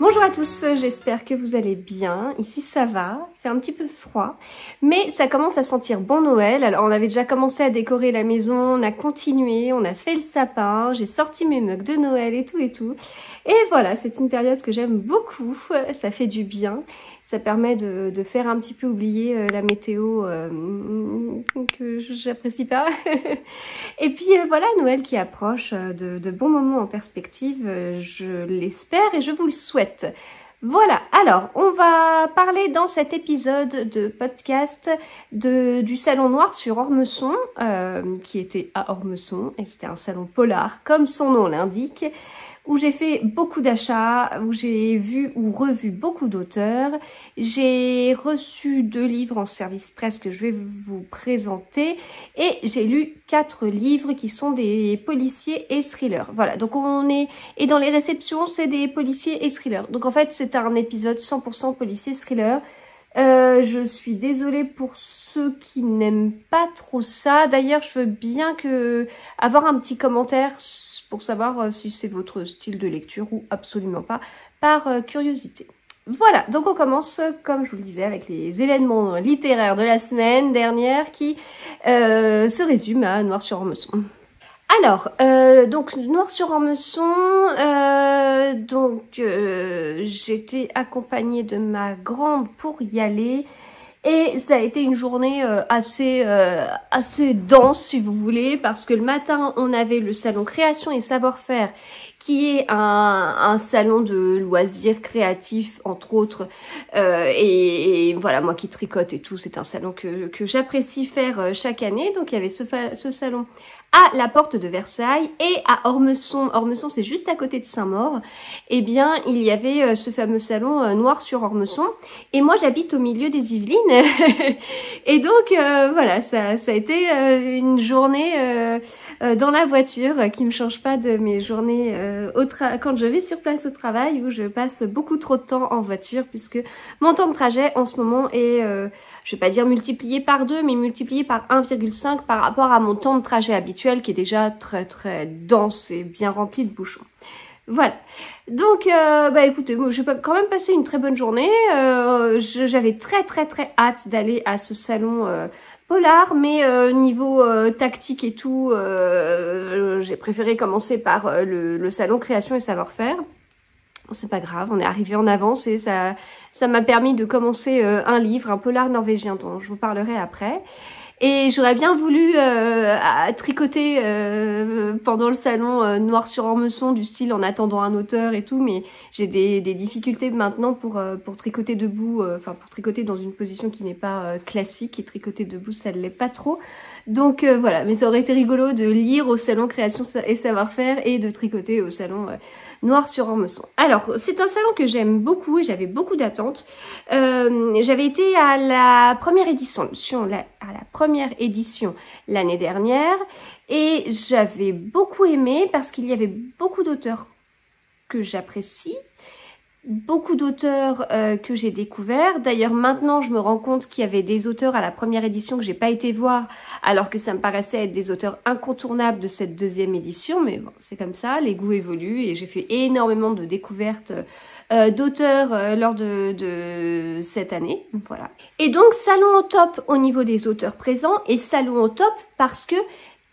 Bonjour à tous, j'espère que vous allez bien. Ici ça va, il fait un petit peu froid, mais ça commence à sentir bon Noël. Alors on avait déjà commencé à décorer la maison, on a continué, on a fait le sapin, j'ai sorti mes mugs de Noël et tout et tout. Et voilà, c'est une période que j'aime beaucoup, ça fait du bien. Ça permet de faire un petit peu oublier la météo que j'apprécie pas. Et puis voilà, Noël qui approche, de bons moments en perspective, je l'espère et je vous le souhaite. Voilà, alors on va parler dans cet épisode de podcast du Salon Noir sur Ormesson, qui était à Ormesson, et c'était un salon polar, comme son nom l'indique, où j'ai fait beaucoup d'achats, où j'ai vu ou revu beaucoup d'auteurs. J'ai reçu 2 livres en service presse que je vais vous présenter et j'ai lu 4 livres qui sont des policiers et thrillers. Voilà, donc on est... Et dans les réceptions, c'est des policiers et thrillers. Donc en fait, c'est un épisode 100% policier thriller. Je suis désolée pour ceux qui n'aiment pas trop ça. D'ailleurs, je veux bien avoir un petit commentaire pour savoir si c'est votre style de lecture ou absolument pas, par curiosité. Voilà, donc on commence, comme je vous le disais, avec les événements littéraires de la semaine dernière qui se résument à Noir sur Ormesson. Alors, donc Noir sur Ormesson, j'étais accompagnée de ma grande pour y aller et ça a été une journée assez dense si vous voulez, parce que le matin on avait le salon création et savoir-faire qui est un salon de loisirs créatifs entre autres, et voilà, moi qui tricote et tout, c'est un salon que j'apprécie faire chaque année. Donc il y avait ce salon à la porte de Versailles et à Ormesson. Ormesson, c'est juste à côté de Saint-Maur. Eh bien, il y avait ce fameux salon Noir sur Ormesson. Et moi, j'habite au milieu des Yvelines. Et donc, voilà, ça a été une journée dans la voiture qui me change pas de mes journées quand je vais sur place au travail, où je passe beaucoup trop de temps en voiture, puisque mon temps de trajet en ce moment est, je vais pas dire multiplié par 2, mais multiplié par 1,5 par rapport à mon temps de trajet habituel, qui est déjà très très dense et bien rempli de bouchons. Voilà. Donc, écoutez, moi, j'ai quand même passé une très bonne journée. J'avais très très très hâte d'aller à ce salon polar, mais niveau tactique et tout, j'ai préféré commencer par le salon création et savoir-faire. C'est pas grave, on est arrivé en avance et ça m'a permis de commencer un livre, un polar norvégien dont je vous parlerai après. Et j'aurais bien voulu tricoter pendant le salon Noir sur Ormesson, du style en attendant un auteur et tout, mais j'ai des difficultés maintenant pour tricoter debout, pour tricoter dans une position qui n'est pas classique, et tricoter debout ça ne l'est pas trop. Donc voilà, mais ça aurait été rigolo de lire au salon création et savoir-faire et de tricoter au salon Noir sur Ormesson. Alors, c'est un salon que j'aime beaucoup et j'avais beaucoup d'attentes. J'avais été à la première édition l'année dernière et j'avais beaucoup aimé parce qu'il y avait beaucoup d'auteurs que j'apprécie, beaucoup d'auteurs que j'ai découverts. D'ailleurs, maintenant, je me rends compte qu'il y avait des auteurs à la première édition que j'ai pas été voir, alors que ça me paraissait être des auteurs incontournables de cette 2e édition. Mais bon, c'est comme ça, les goûts évoluent et j'ai fait énormément de découvertes d'auteurs lors de cette année. Voilà. Et donc, salon au top au niveau des auteurs présents et salon au top parce que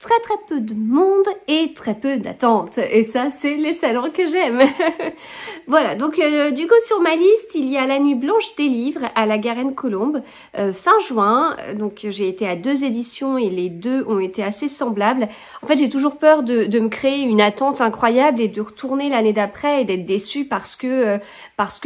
très très peu de monde et très peu d'attentes. Et ça, c'est les salons que j'aime. Voilà, donc du coup sur ma liste, il y a la Nuit Blanche des Livres à la Garenne-Colombes, fin juin. Donc j'ai été à 2 éditions et les 2 ont été assez semblables. En fait, j'ai toujours peur de me créer une attente incroyable et de retourner l'année d'après et d'être déçue parce que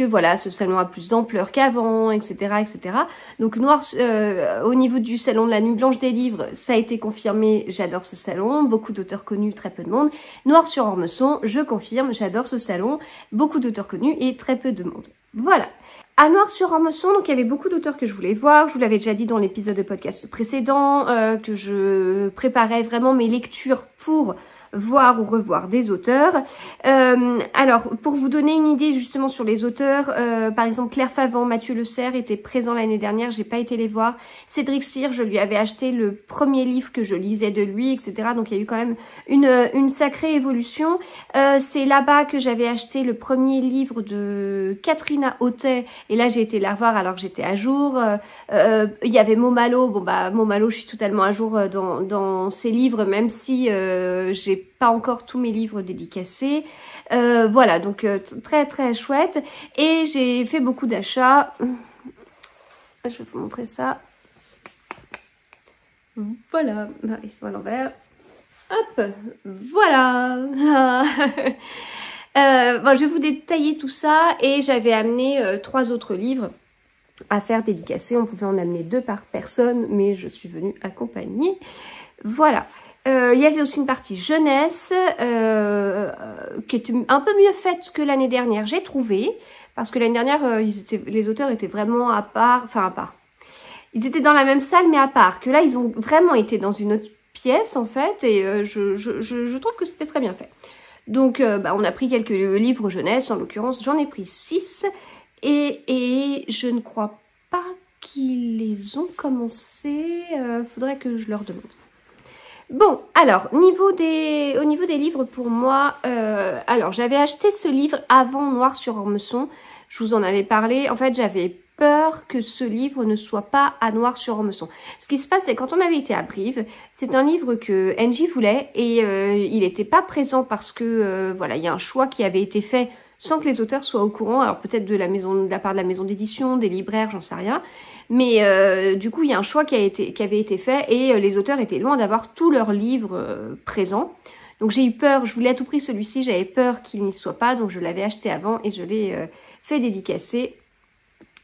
voilà, ce salon a plus d'ampleur qu'avant, etc., etc. Donc au niveau du salon de la Nuit Blanche des Livres, ça a été confirmé, j'adore ce salon, beaucoup d'auteurs connus, très peu de monde. Noir sur Ormesson, je confirme, j'adore ce salon, beaucoup d'auteurs connus et très peu de monde. Voilà. À Noir sur Ormesson, donc il y avait beaucoup d'auteurs que je voulais voir. Je vous l'avais déjà dit dans l'épisode de podcast précédent, que je préparais vraiment mes lectures pour voir ou revoir des auteurs. Alors, pour vous donner une idée justement sur les auteurs, par exemple Claire Favant, Mathieu Le Serre étaient présents l'année dernière, j'ai pas été les voir. Cédric Cyr, je lui avais acheté le premier livre que je lisais de lui, etc. Donc il y a eu quand même une sacrée évolution. C'est là-bas que j'avais acheté le premier livre de Katrina Autet, et là j'ai été la revoir alors que j'étais à jour. Il y avait Momalo, bon bah Momalo, je suis totalement à jour dans ses livres, même si j'ai pas encore tous mes livres dédicacés. Voilà, donc très très chouette. Et j'ai fait beaucoup d'achats. Je vais vous montrer ça. Voilà, ils sont à l'envers. Hop, voilà. Bon, je vais vous détailler tout ça. Et j'avais amené 3 autres livres à faire dédicacer. On pouvait en amener 2 par personne, mais je suis venue accompagner. Voilà. Il y avait aussi une partie jeunesse qui était un peu mieux faite que l'année dernière, j'ai trouvé. Parce que l'année dernière, les auteurs étaient vraiment à part, enfin à part. Ils étaient dans la même salle, mais à part. Que là, ils ont vraiment été dans une autre pièce, en fait. Et je trouve que c'était très bien fait. Donc, on a pris quelques livres jeunesse. En l'occurrence, j'en ai pris 6. Et je ne crois pas qu'ils les ont commencé. Faudrait que je leur demande. Bon, alors, au niveau des livres pour moi, alors j'avais acheté ce livre avant Noir sur Ormesson, je vous en avais parlé, en fait j'avais peur que ce livre ne soit pas à Noir sur Ormesson. Ce qui se passe, c'est quand on avait été à Brive, c'est un livre que NJ voulait et il n'était pas présent parce que, voilà, il y a un choix qui avait été fait sans que les auteurs soient au courant, alors peut-être de la part de la maison d'édition, des libraires, j'en sais rien. Mais du coup, il y a un choix qui avait été fait et les auteurs étaient loin d'avoir tous leurs livres présents. Donc j'ai eu peur, je voulais à tout prix celui-ci, j'avais peur qu'il n'y soit pas, donc je l'avais acheté avant et je l'ai fait dédicacer.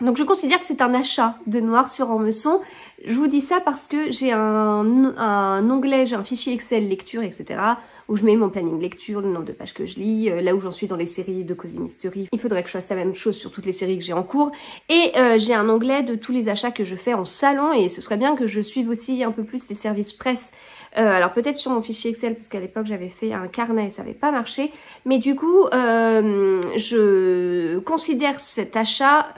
Donc je considère que c'est un achat de Noir sur Ormesson. Je vous dis ça parce que j'ai un onglet, j'ai un fichier Excel lecture, etc. où je mets mon planning lecture, le nombre de pages que je lis, là où j'en suis dans les séries de Cozy Mystery. Il faudrait que je fasse la même chose sur toutes les séries que j'ai en cours. Et j'ai un onglet de tous les achats que je fais en salon et ce serait bien que je suive aussi un peu plus les services presse. Alors peut-être sur mon fichier Excel, parce qu'à l'époque j'avais fait un carnet et ça n'avait pas marché. Mais du coup, je considère cet achat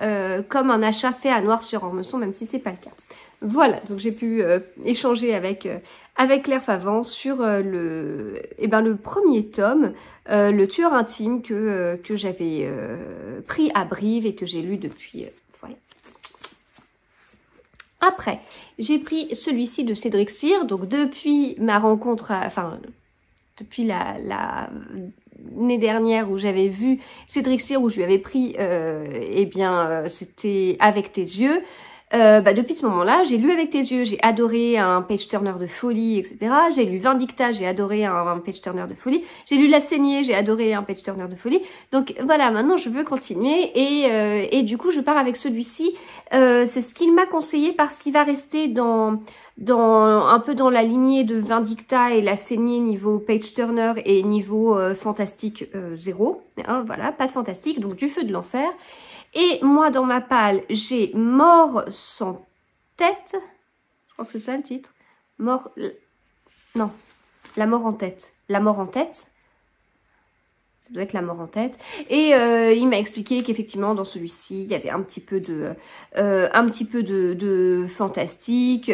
comme un achat fait à Noir sur Ormesson, même si c'est pas le cas. Voilà, donc j'ai pu échanger avec Claire Favant sur le premier tome, Le Tueur Intime, que j'avais pris à Brive et que j'ai lu depuis. Voilà. Après, j'ai pris celui-ci de Cédric Cyr, donc depuis ma rencontre, depuis l'année dernière où j'avais vu Cédric Cyr, où je lui avais pris, c'était Avec tes yeux. Depuis ce moment-là, j'ai lu Avec tes yeux, j'ai adoré un page-turner de folie, etc. J'ai lu Vindicta, j'ai adoré un page-turner de folie. J'ai lu La Saignée, j'ai adoré un page-turner de folie. Donc voilà, maintenant je veux continuer et du coup je pars avec celui-ci. C'est ce qu'il m'a conseillé parce qu'il va rester un peu dans la lignée de Vindicta et La Saignée niveau page-turner et niveau fantastique 0. Hein, voilà, pas de fantastique, donc du feu de l'enfer. Et moi, dans ma palle, j'ai Mort sans tête. Je crois que c'est ça le titre. Non, La mort en tête. La mort en tête. Ça doit être La mort en tête. Et il m'a expliqué qu'effectivement, dans celui-ci, il y avait un petit peu de fantastique,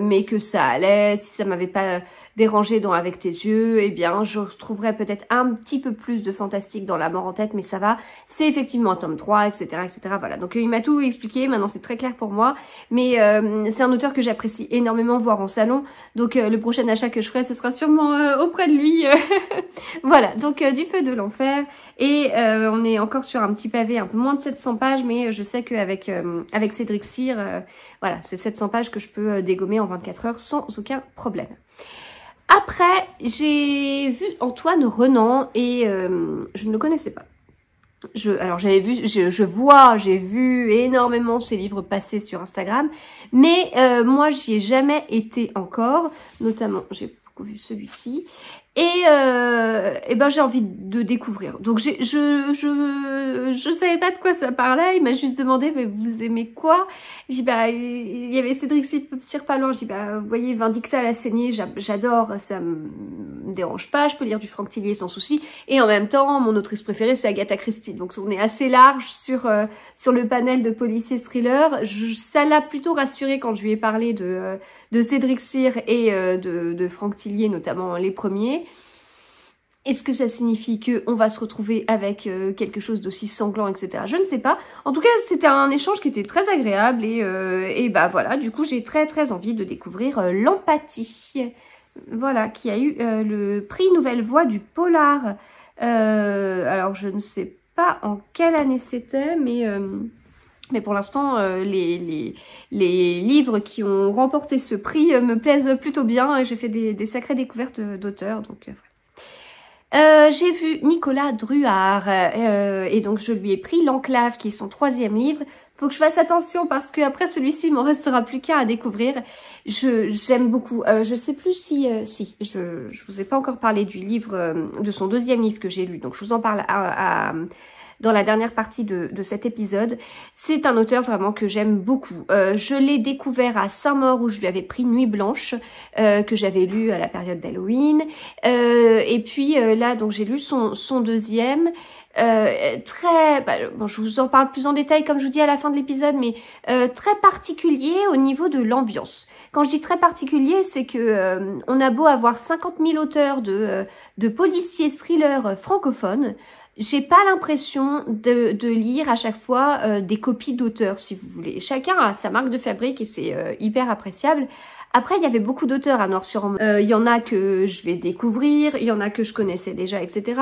mais que ça allait. Si ça m'avait pas dérangé dans Avec tes yeux, eh bien, je trouverais peut-être un petit peu plus de fantastique dans La mort en tête, mais ça va. C'est effectivement un tome 3, etc., etc. Voilà. Donc, il m'a tout expliqué. Maintenant, c'est très clair pour moi. Mais c'est un auteur que j'apprécie énormément voir en salon. Donc, le prochain achat que je ferai, ce sera sûrement auprès de lui. Voilà. Donc, du feu de l'enfer. Et on est encore sur un petit pavé, un peu moins de 700 pages, mais je sais qu'avec avec Cédric Cyr, voilà, c'est 700 pages que je peux dégommer en 24 heures sans aucun problème. Après, j'ai vu Antoine Renan et je ne le connaissais pas. Alors j'avais vu, j'ai vu énormément ses livres passer sur Instagram, mais moi j'y ai jamais été encore. Notamment, j'ai vu celui-ci. Et ben j'ai envie de découvrir. Donc je savais pas de quoi ça parlait. Il m'a juste demandé mais vous aimez quoi? J'ai dit bah il y avait Cédric Sirpalon. J'ai dit bah vous voyez Vindicta la saignée, j'adore, ça me dérange pas. Je peux lire du Franck Tillier sans souci. Et en même temps mon autrice préférée c'est Agatha Christie. Donc on est assez large sur le panel de policiers thrillers. Ça l'a plutôt rassuré quand je lui ai parlé de Cédric Sir et de Franck Tillier, notamment les premiers. Est-ce que ça signifie qu'on va se retrouver avec quelque chose d'aussi sanglant, etc. Je ne sais pas. En tout cas, c'était un échange qui était très agréable et bah voilà, du coup, j'ai très envie de découvrir l'empathie. Voilà, qui a eu le prix Nouvelle Voix du Polar. Alors, je ne sais pas en quelle année c'était, mais pour l'instant, les livres qui ont remporté ce prix me plaisent plutôt bien et j'ai fait des sacrées découvertes d'auteurs. Donc voilà. J'ai vu Nicolas Druard et donc je lui ai pris L'Enclave qui est son 3e livre. Faut que je fasse attention parce que après celui-ci, il m'en restera plus qu'un à découvrir. J'aime beaucoup. Je sais plus si je vous ai pas encore parlé du livre, de son 2e livre que j'ai lu. Donc je vous en parle dans la dernière partie de cet épisode. C'est un auteur vraiment que j'aime beaucoup. Je l'ai découvert à Saint-Maur où je lui avais pris Nuit Blanche, que j'avais lu à la période d'Halloween. Et puis là, donc j'ai lu son 2e. Bon, je vous en parle plus en détail comme je vous dis à la fin de l'épisode, mais très particulier au niveau de l'ambiance. Quand je dis très particulier, c'est que on a beau avoir 50 000 auteurs de policiers thrillers francophones, j'ai pas l'impression de lire à chaque fois des copies d'auteurs, si vous voulez. Chacun a sa marque de fabrique et c'est hyper appréciable. Après, il y avait beaucoup d'auteurs à Noir-sur-Ambre. Il y en a que je vais découvrir, il y en a que je connaissais déjà, etc.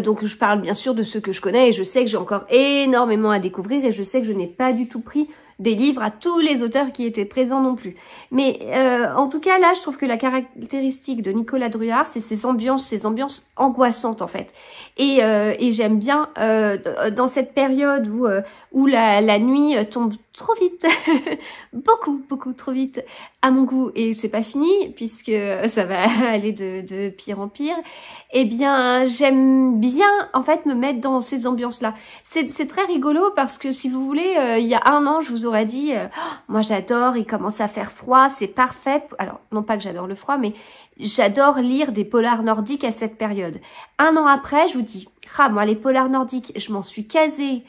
Donc je parle bien sûr de ceux que je connais et je sais que j'ai encore énormément à découvrir et je sais que je n'ai pas du tout pris des livres à tous les auteurs qui étaient présents non plus. Mais en tout cas, là, je trouve que la caractéristique de Nicolas Druard, c'est ces ambiances angoissantes en fait. Et j'aime bien dans cette période où la nuit tombe trop vite, beaucoup trop vite à mon goût, et c'est pas fini puisque ça va aller de pire en pire. Eh bien, j'aime bien en fait me mettre dans ces ambiances-là. C'est très rigolo parce que si vous voulez, il y a un an, je vous aurais dit, moi j'adore, il commence à faire froid, c'est parfait. Alors, non pas que j'adore le froid, mais j'adore lire des polars nordiques à cette période. Un an après, je vous dis, moi les polars nordiques, je m'en suis casée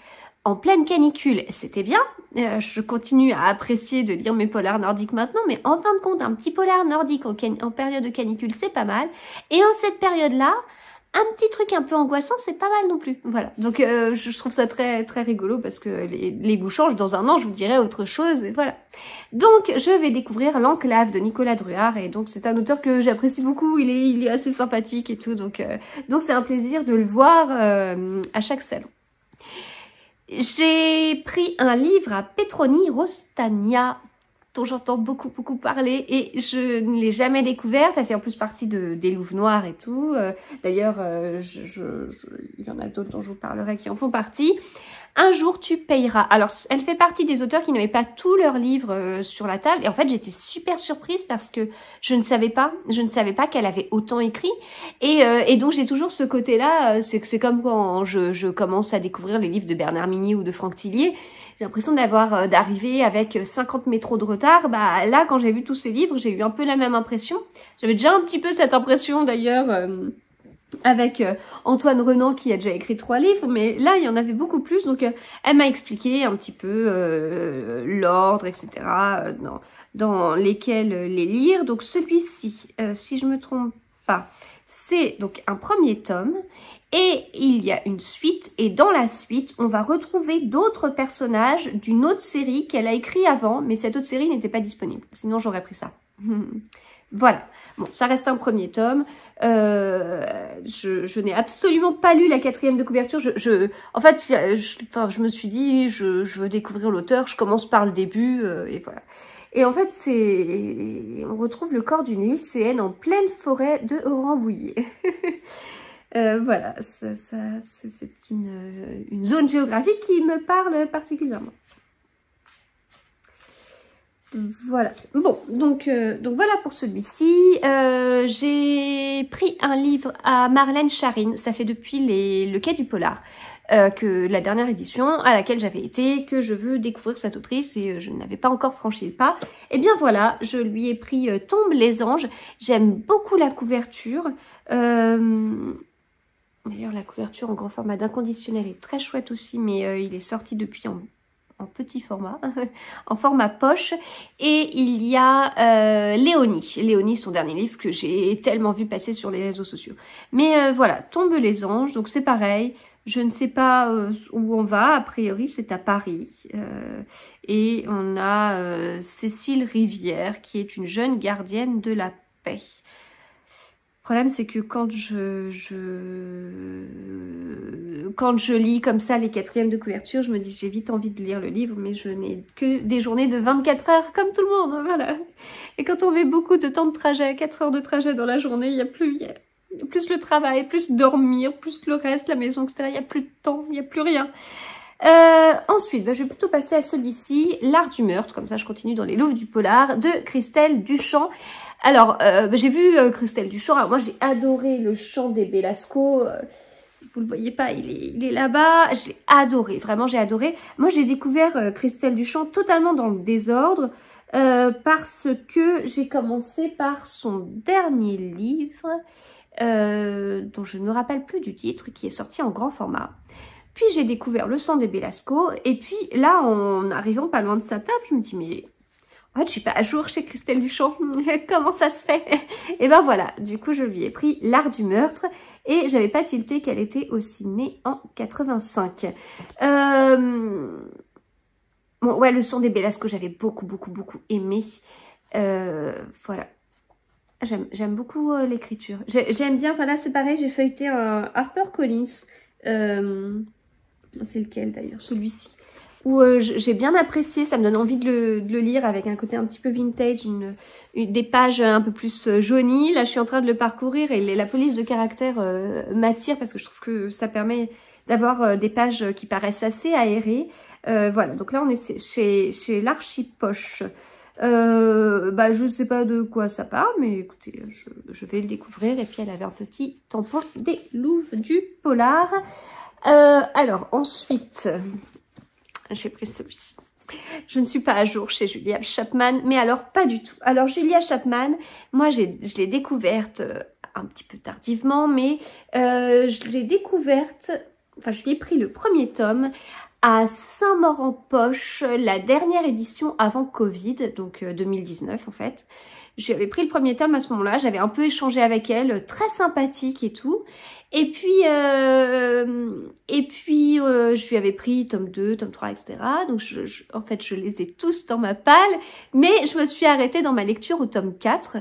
en pleine canicule, c'était bien. Je continue à apprécier de lire mes polars nordiques maintenant, mais en fin de compte, un petit polar nordique en période de canicule, c'est pas mal. Et en cette période-là, un petit truc un peu angoissant, c'est pas mal non plus. Voilà, donc je trouve ça très rigolo parce que les goûts changent. Dans un an, je vous dirai autre chose, et voilà. Donc, je vais découvrir L'Enclave de Nicolas Druard, et donc c'est un auteur que j'apprécie beaucoup, il est assez sympathique et tout, donc c'est un plaisir de le voir à chaque salon. J'ai pris un livre à Petroni Rostania, dont j'entends beaucoup parler, et je ne l'ai jamais découvert. Ça fait en plus partie des Louves Noires et tout. D'ailleurs, il y en a d'autres dont je vous parlerai qui en font partie. Un jour tu payeras. Alors, elle fait partie des auteurs qui n'avaient pas tous leurs livres sur la table. Et en fait, j'étais super surprise parce que je ne savais pas qu'elle avait autant écrit. Et donc, j'ai toujours ce côté-là. C'est comme quand je commence à découvrir les livres de Bernard Mignot ou de Franck Tillier. J'ai l'impression d'arriver avec 50 métros de retard. Bah là, quand j'ai vu tous ces livres, j'ai eu un peu la même impression. J'avais déjà un petit peu cette impression d'ailleurs avec Antoine Renan qui a déjà écrit 3 livres, mais là il y en avait beaucoup plus, donc elle m'a expliqué un petit peu l'ordre, etc. Dans lesquels les lire. Donc celui-ci, si je me trompe pas, c'est donc un premier tome, et il y a une suite, et dans la suite, on va retrouver d'autres personnages d'une autre série qu'elle a écrit avant, mais cette autre série n'était pas disponible, sinon j'aurais pris ça. Voilà, bon, ça reste un premier tome. Je n'ai absolument pas lu la 4e de couverture. En fait, je me suis dit, je veux découvrir l'auteur, je commence par le début, et voilà. Et en fait, on retrouve le corps d'une lycéenne en pleine forêt de Rambouillet. Voilà, c'est une zone géographique qui me parle particulièrement. Voilà. Bon, donc voilà pour celui-ci. J'ai pris un livre à Marlène Charine. Ça fait depuis le Quai du Polar. Que la dernière édition à laquelle j'avais été, que je veux découvrir cette autrice et je n'avais pas encore franchi le pas. Et bien voilà, je lui ai pris Tombe les anges. J'aime beaucoup la couverture. D'ailleurs, la couverture en grand format d'inconditionnel est très chouette aussi, mais il est sorti depuis en petit format, en format poche. Et il y a Léonie. Léonie, son dernier livre que j'ai tellement vu passer sur les réseaux sociaux. Mais voilà, Tombe les anges, donc c'est pareil. Je ne sais pas où on va, a priori c'est à Paris. Et on a Cécile Rivière, qui est une jeune gardienne de la paix. Le problème, c'est que quand je lis comme ça les quatrièmes de couverture, je me dis j'ai vite envie de lire le livre, mais je n'ai que des journées de 24 heures comme tout le monde, voilà. Et quand on met beaucoup de temps de trajet, 4 heures de trajet dans la journée, il y a plus le travail, plus dormir, plus le reste, la maison, etc. Il n'y a plus de temps, il n'y a plus rien. Ensuite, je vais plutôt passer à celui-ci, L'Art du meurtre, comme ça je continue dans les Louves du polar, de Christelle Duchamp. Alors, j'ai vu Christelle Duchamp. Alors, moi, j'ai adoré le chant des Belasco. Vous le voyez pas, il est là-bas. J'ai adoré, vraiment, j'ai adoré. Moi, j'ai découvert Christelle Duchamp totalement dans le désordre parce que j'ai commencé par son dernier livre, dont je ne me rappelle plus du titre, qui est sorti en grand format. Puis, j'ai découvert Le sang des Belasco. Et puis, là, en arrivant pas loin de sa table, je me dis, mais... Oh, je suis pas à jour chez Christelle Duchamp, comment ça se fait? Et ben voilà, du coup je lui ai pris L'Art du meurtre et j'avais pas tilté qu'elle était aussi née en 85. Bon ouais, Le sang des Belasco, j'avais beaucoup aimé. Voilà, j'aime beaucoup l'écriture. J'aime bien, enfin là c'est pareil, j'ai feuilleté un HarperCollins. C'est lequel d'ailleurs? Celui-ci. Où j'ai bien apprécié, ça me donne envie de le lire avec un côté un petit peu vintage, des pages un peu plus jaunies. Là, je suis en train de le parcourir et la police de caractère m'attire parce que je trouve que ça permet d'avoir des pages qui paraissent assez aérées. Voilà, donc là, on est chez l'Archipoche. Je sais pas de quoi ça parle, mais écoutez, je vais le découvrir. Et puis, elle avait un petit tampon des Louves du polar. Alors, ensuite... J'ai pris celui-ci. Je ne suis pas à jour chez Julia Chapman, mais alors pas du tout. Alors Julia Chapman, moi je l'ai découverte un petit peu tardivement, mais je l'ai découverte, enfin je lui ai pris le premier tome à Saint-Maur-en-Poche, la dernière édition avant Covid, donc 2019 en fait. Je lui avais pris le premier tome à ce moment-là, j'avais un peu échangé avec elle, très sympathique et tout. Et puis je lui avais pris tome 2, tome 3, etc. Donc, en fait, je les ai tous dans ma palle. Mais je me suis arrêtée dans ma lecture au tome 4.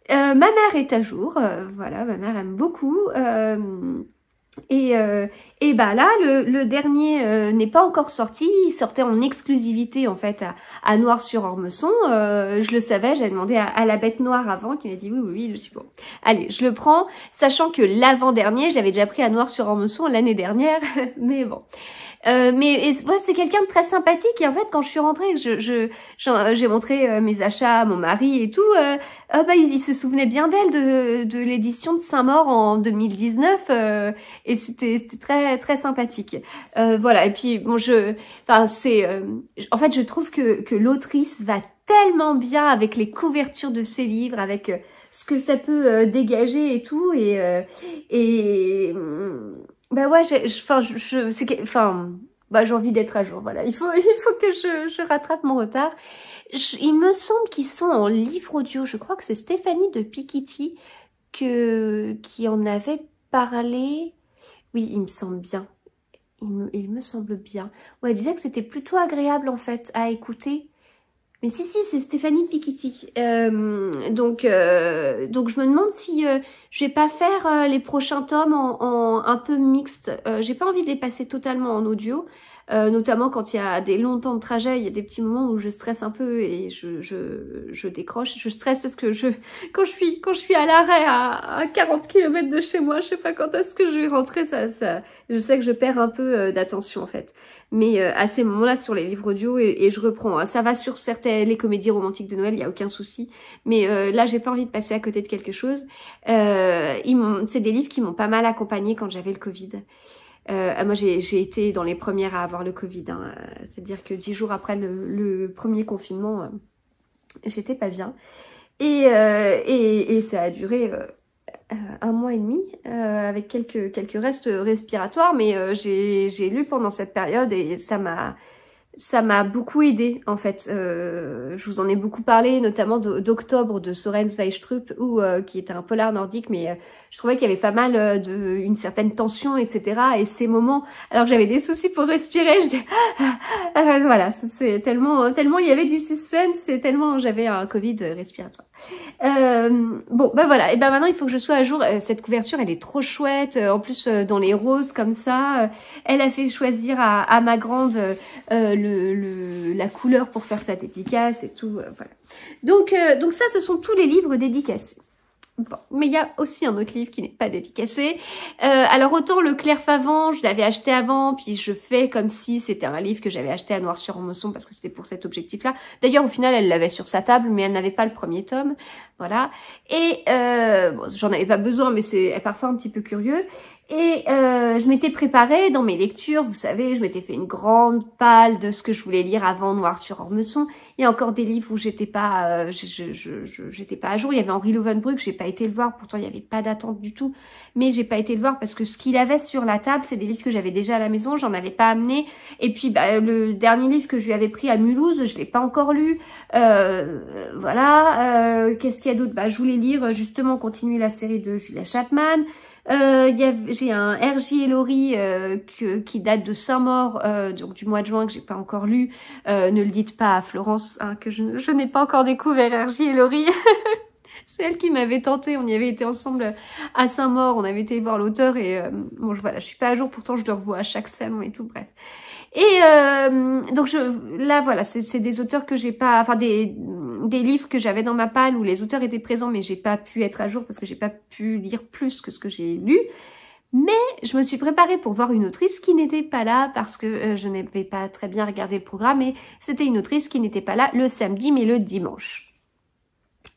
Ma mère est à jour. Voilà, ma mère aime beaucoup. Et bah là, le dernier n'est pas encore sorti. Il sortait en exclusivité en fait à Noir-sur-Ormesson. Je le savais, j'avais demandé à la Bête Noire avant, qui m'a dit oui. Je suis bon. Allez, je le prends, sachant que l'avant-dernier, j'avais déjà pris à Noir-sur-Ormesson l'année dernière, mais bon. Ouais, c'est quelqu'un de très sympathique et en fait quand je suis rentrée, j'ai montré mes achats à mon mari et tout, il se souvenait bien d'elle de l'édition de Saint-Maur en 2019 et c'était très sympathique. Voilà, et puis bon en fait je trouve que l'autrice va tellement bien avec les couvertures de ses livres, avec ce que ça peut dégager et tout et bah ouais, j'ai envie d'être à jour, voilà. Il faut que je rattrape mon retard. Il me semble qu'ils sont en livre audio. Je crois que c'est Stéphanie de Piketty qui en avait parlé. Oui, il me semble bien. Il me semble bien. Ouais, elle disait que c'était plutôt agréable en fait à écouter. Mais si, c'est Stéphanie Piketty. Donc je me demande si je vais pas faire les prochains tomes en un peu mixte. J'ai pas envie de les passer totalement en audio. notamment quand il y a des longs temps de trajet, il y a des petits moments où je stresse un peu et je décroche. Je stresse parce que quand je suis à l'arrêt à 40 km de chez moi, je sais pas quand est-ce que je vais rentrer, je sais que je perds un peu d'attention en fait. Mais à ces moments-là, sur les livres audio, et je reprends. Hein. Ça va sur les comédies romantiques de Noël, il n'y a aucun souci. Mais là, j'ai pas envie de passer à côté de quelque chose. C'est des livres qui m'ont pas mal accompagnée quand j'avais le Covid. Moi, j'ai été dans les premières à avoir le Covid. Hein. C'est-à-dire que 10 jours après le premier confinement, j'étais pas bien. Et ça a duré... 1 mois et demi avec quelques restes respiratoires, mais j'ai lu pendant cette période et ça m'a beaucoup aidé en fait. Je vous en ai beaucoup parlé, notamment d'Octobre de Søren Sveistrup, qui était un polar nordique, mais je trouvais qu'il y avait pas mal une certaine tension, etc. Et ces moments, alors que j'avais des soucis pour respirer, je dis voilà, c'est tellement il y avait du suspense, et tellement j'avais un Covid respiratoire. Bon, bah voilà, et ben maintenant il faut que je sois à jour. Cette couverture, elle est trop chouette. En plus, dans les roses comme ça, elle a fait choisir à ma grande la couleur pour faire sa dédicace et tout. Voilà. Donc ça, ce sont tous les livres dédicacés. Bon, mais il y a aussi un autre livre qui n'est pas dédicacé. Alors autant le Claire Favant, je l'avais acheté avant, puis je fais comme si c'était un livre que j'avais acheté à Noir-sur-Ormesson parce que c'était pour cet objectif-là. D'ailleurs, au final, elle l'avait sur sa table, mais elle n'avait pas le premier tome. Voilà. Et bon, j'en avais pas besoin, mais c'est parfois un petit peu curieux. Et je m'étais préparée dans mes lectures, vous savez, je m'étais fait une grande palle de ce que je voulais lire avant Noir-sur-Ormesson. Il y a encore des livres où j'étais pas, j'étais pas à jour. Il y avait Henri Lovenbruck, j'ai pas été le voir. Pourtant, il n'y avait pas d'attente du tout. Mais j'ai pas été le voir parce que ce qu'il avait sur la table, c'est des livres que j'avais déjà à la maison. J'en avais pas amené. Et puis, bah, le dernier livre que je lui avais pris à Mulhouse, je l'ai pas encore lu. Voilà. Qu'est-ce qu'il y a d'autre? Bah, je voulais lire, justement, continuer la série de Julia Chapman. J'ai un R.J. et Laurie qui date de Saint-Maur, donc du mois de juin, que j'ai pas encore lu. Ne le dites pas à Florence, hein, que je n'ai pas encore découvert R.J. et Laurie. C'est elle qui m'avait tenté. On y avait été ensemble à Saint-Maur, on avait été voir l'auteur et bon, voilà, je suis pas à jour, pourtant je le revois à chaque salon et tout, bref. Et donc là voilà, c'est des auteurs que j'ai pas, enfin des livres que j'avais dans ma palle où les auteurs étaient présents, mais j'ai pas pu être à jour parce que j'ai pas pu lire plus que ce que j'ai lu. Mais je me suis préparée pour voir une autrice qui n'était pas là parce que je n'avais pas très bien regardé le programme, et c'était une autrice qui n'était pas là le samedi mais le dimanche.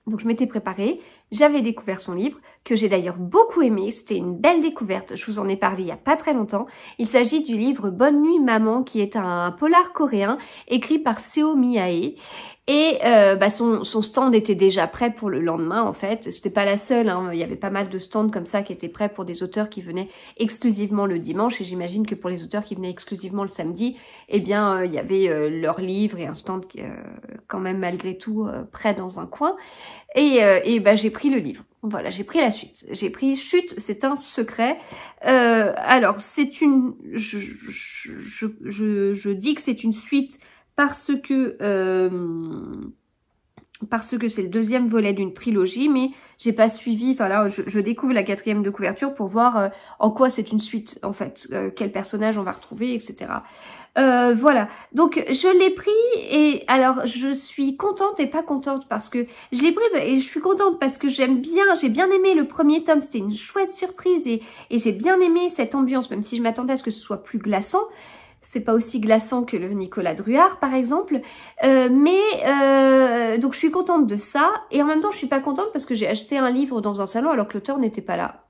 Donc je m'étais préparée, j'avais découvert son livre, que j'ai d'ailleurs beaucoup aimé, c'était une belle découverte, je vous en ai parlé il n'y a pas très longtemps. Il s'agit du livre Bonne nuit maman, qui est un polar coréen écrit par Seo Mi-ae. Et bah son stand était déjà prêt pour le lendemain en fait. C'était pas la seule, hein. Il y avait pas mal de stands comme ça qui étaient prêts pour des auteurs qui venaient exclusivement le dimanche. Et j'imagine que pour les auteurs qui venaient exclusivement le samedi, eh bien il y avait leurs livres et un stand quand même malgré tout prêt dans un coin. Et bah j'ai pris le livre. Voilà, j'ai pris la suite. J'ai pris Chut, c'est un secret. Alors c'est une, je dis que c'est une suite parce que c'est le deuxième volet d'une trilogie, mais j'ai pas suivi, enfin là je découvre la 4e de couverture pour voir en quoi c'est une suite en fait, quel personnage on va retrouver, etc. Voilà, donc je l'ai pris et alors je suis contente et pas contente parce que je l'ai pris et je suis contente parce que j'ai bien aimé le premier tome, c'était une chouette surprise et j'ai bien aimé cette ambiance, même si je m'attendais à ce que ce soit plus glaçant. C'est pas aussi glaçant que le Nicolas Druard par exemple, mais donc je suis contente de ça et en même temps je suis pas contente parce que j'ai acheté un livre dans un salon alors que l'auteur n'était pas là.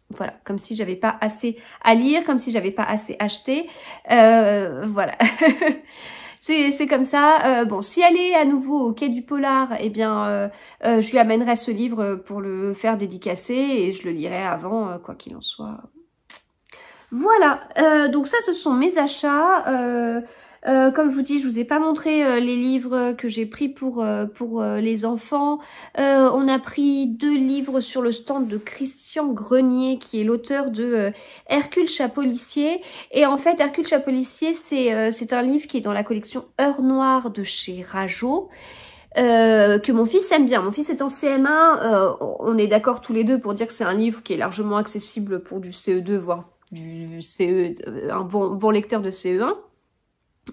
Voilà, comme si j'avais pas assez à lire, comme si j'avais pas assez acheté, voilà. C'est comme ça. Bon, si elle est à nouveau au Quai du Polar, eh bien, je lui amènerai ce livre pour le faire dédicacer et je le lirai avant, quoi qu'il en soit. Voilà, donc ça ce sont mes achats. Comme je vous dis, je vous ai pas montré les livres que j'ai pris pour les enfants. On a pris 2 livres sur le stand de Christian Grenier, qui est l'auteur de Hercule Chapolissier. Et en fait, Hercule Chapolissier, c'est un livre qui est dans la collection Heure Noire de chez Rajo. Que mon fils aime bien. Mon fils est en CM1, on est d'accord tous les deux pour dire que c'est un livre qui est largement accessible pour du CE2, voire du CE, un bon lecteur de CE1.